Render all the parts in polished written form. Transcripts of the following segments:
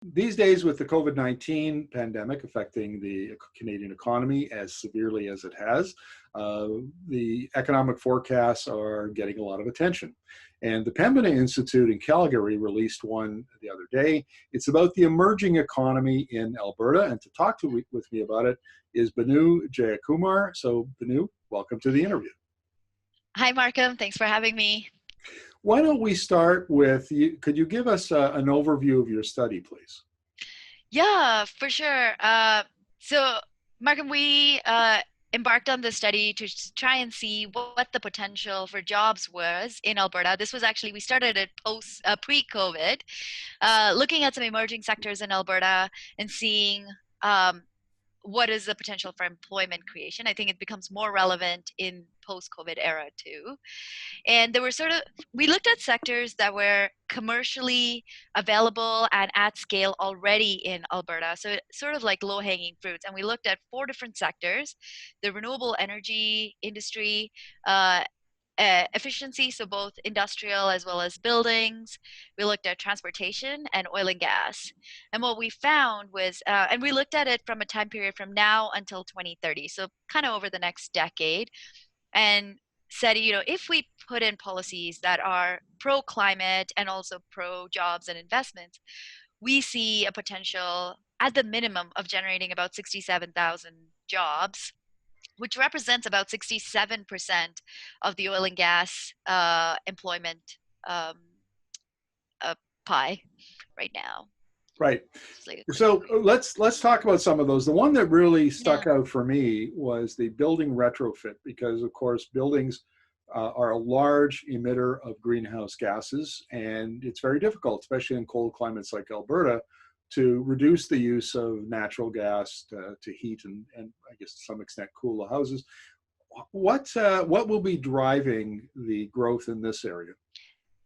These days, with the COVID-19 pandemic affecting the Canadian economy as severely as it has, uh, the economic forecasts are getting a lot of attention. And the Pembina Institute in Calgary released one the other day. It's about the emerging economy in Alberta. And to talk with me about it is Binnu Jeyakumar. So, Binnu, welcome to the interview. Hi, Markham. Thanks for having me. Why don't we start with you? Could you give us an overview of your study, please? Yeah, for sure. So, Markham, we embarked on this study to try and see what the potential for jobs was in Alberta. This was actually, we started it pre-COVID, looking at some emerging sectors in Alberta and seeing um, what is the potential for employment creation. I think it becomes more relevant in post-COVID era too. And there were we looked at sectors that were commercially available and at scale already in Alberta. So sort of like low hanging fruits. And we looked at 4 different sectors: the renewable energy industry, uh, efficiency, so both industrial as well as buildings. We looked at transportation and oil and gas. And what we found was, and we looked at it from a time period from now until 2030, so kind of over the next decade, and said, if we put in policies that are pro climate and also pro jobs and investments, we see a potential at the minimum of generating about 67,000 jobs, which represents about 67% of the oil and gas employment um, uh, pie right now. Right. Like So let's talk about some of those. The one that really yeah. stuck out for me was the building retrofit, because of course buildings are a large emitter of greenhouse gases, and it's very difficult, especially in cold climates like Alberta, to reduce the use of natural gas to heat and I guess to some extent cool the houses. What will be driving the growth in this area?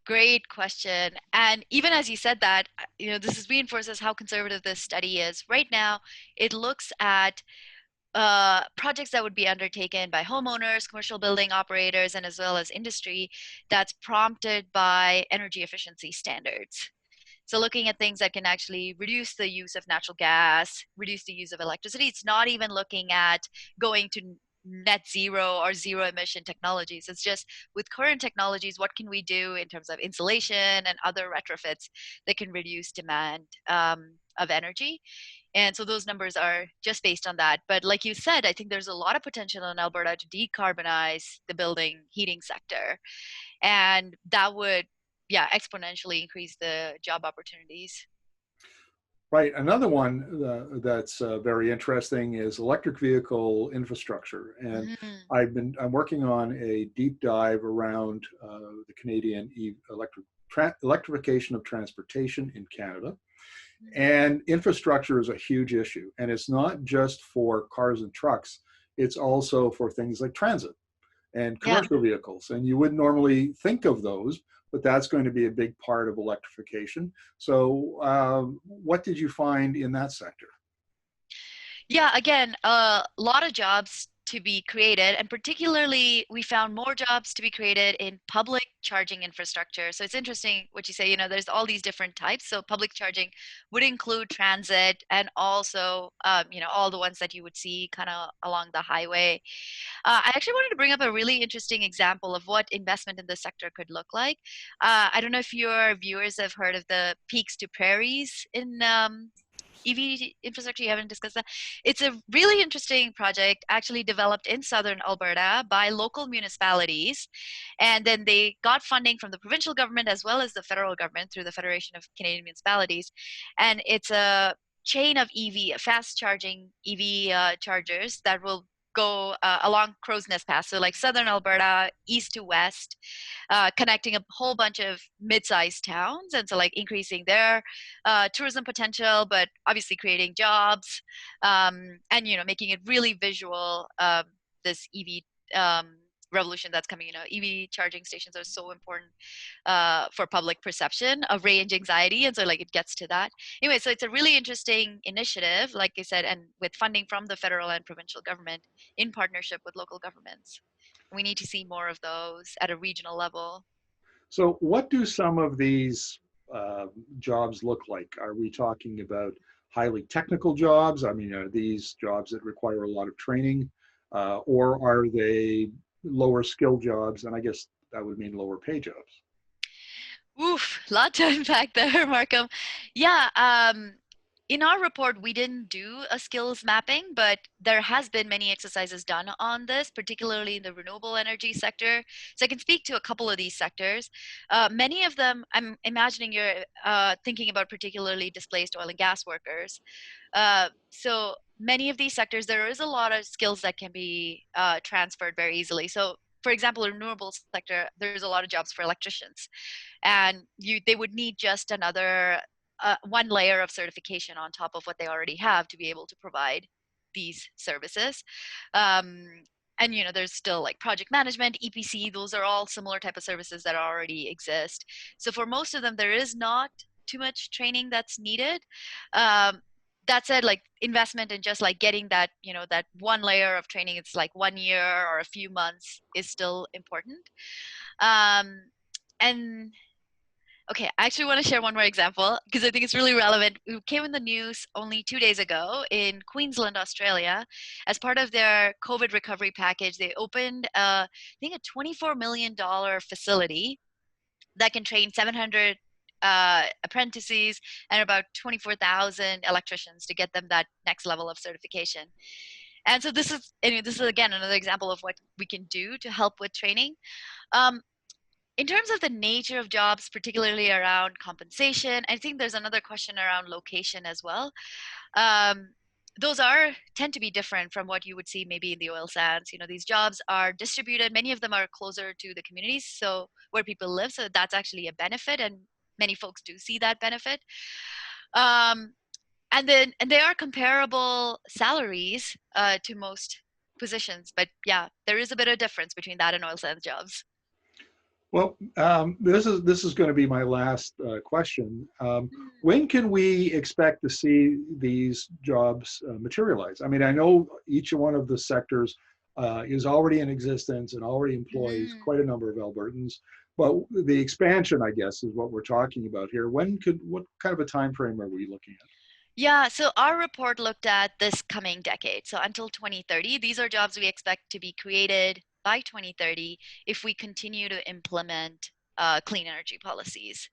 Great question. And even as you said that, this is reinforces how conservative this study is. Right now, it looks at projects that would be undertaken by homeowners, commercial building operators, and as well as industry that's prompted by energy efficiency standards. So looking at things that can actually reduce the use of natural gas, reduce the use of electricity. It's not even looking at going to net zero or zero emission technologies. It's just with current technologies, what can we do in terms of insulation and other retrofits that can reduce demand of energy? And so those numbers are just based on that. But like you said, I think there's a lot of potential in Alberta to decarbonize the building heating sector. And that would, yeah, exponentially increase the job opportunities. Right. Another one that's very interesting is electric vehicle infrastructure, and Mm, I'm working on a deep dive around the Canadian electrification of transportation in Canada, and infrastructure is a huge issue, and it's not just for cars and trucks; it's also for things like transit and yeah. commercial vehicles. And you wouldn't normally think of those, but that's going to be a big part of electrification. So what did you find in that sector? Yeah, again, a lot of jobs to be created, and particularly we found more jobs to be created in public charging infrastructure. So it's interesting what you say, there's all these different types. So public charging would include transit and also, all the ones that you would see kind of along the highway. I actually wanted to bring up a really interesting example of what investment in the sector could look like. I don't know if your viewers have heard of the Peaks to Prairies in EV infrastructure. You haven't discussed that. It's a really interesting project actually developed in southern Alberta by local municipalities. And then they got funding from the provincial government as well as the federal government through the Federation of Canadian Municipalities. And it's a chain of fast charging EV chargers that will go along Crow's Nest Pass. So like southern Alberta, east to west, connecting a whole bunch of mid-sized towns. And so like increasing their tourism potential, but obviously creating jobs, and making it really visual. This EV revolution that's coming. EV charging stations are so important for public perception of range anxiety, and so like it gets to that. Anyway, so it's a really interesting initiative, like I said, and with funding from the federal and provincial government in partnership with local governments. We need to see more of those at a regional level. So what do some of these jobs look like? Are we talking about highly technical jobs? I mean, are these jobs that require a lot of training, or are they lower skill jobs? And I guess that would mean lower pay jobs. Oof, lot to unpack there, Markham. Yeah, in our report, we didn't do a skills mapping, but there has been many exercises done on this, particularly in the renewable energy sector. So I can speak to a couple of these sectors. Many of them, I'm imagining you're thinking about particularly displaced oil and gas workers. So many of these sectors, there is a lot of skills that can be transferred very easily. So for example, the renewable sector, there's a lot of jobs for electricians, and they would need just another one layer of certification on top of what they already have to be able to provide these services. um, and there's still like project management, EPC, those are all similar type of services that already exist. So for most of them there is not too much training that's needed. um, that said, like investment in just like getting that that one layer of training, it's like 1 year or a few months, is still important. um, and Okay, I actually want to share one more example because I think it's really relevant. It came in the news only 2 days ago in Queensland, Australia. As part of their COVID recovery package, they opened, I think, a $24 million facility that can train 700 apprentices and about 24,000 electricians to get them that next level of certification. And so this is again another example of what we can do to help with training. Um, in terms of the nature of jobs, particularly around compensation, I think there's another question around location as well. Um, those tend to be different from what you would see maybe in the oil sands. These jobs are distributed. Many of them are closer to the communities, so where people live. So that's actually a benefit, and many folks do see that benefit. Um, and they are comparable salaries to most positions, but yeah, there is a bit of difference between that and oil sands jobs. Well, this is going to be my last question. When can we expect to see these jobs materialize? I mean, I know each one of the sectors is already in existence and already employs Mm. quite a number of Albertans, but the expansion, I guess, is what we're talking about here. What kind of a time frame are we looking at? Yeah, so our report looked at this coming decade. So until 2030, these are jobs we expect to be created by 2030 if we continue to implement clean energy policies.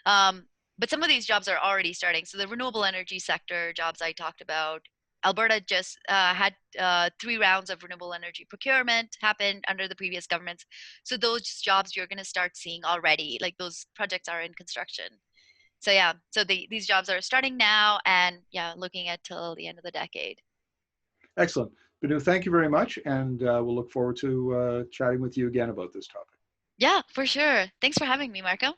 Um, but some of these jobs are already starting. So the renewable energy sector jobs I talked about, Alberta just had 3 rounds of renewable energy procurement happen under the previous governments. So those jobs you're going to start seeing already, like those projects are in construction. So yeah, so these jobs are starting now, and yeah, looking at till the end of the decade. Excellent. Binnu, thank you very much, and we'll look forward to chatting with you again about this topic. Yeah, for sure. Thanks for having me, Marco.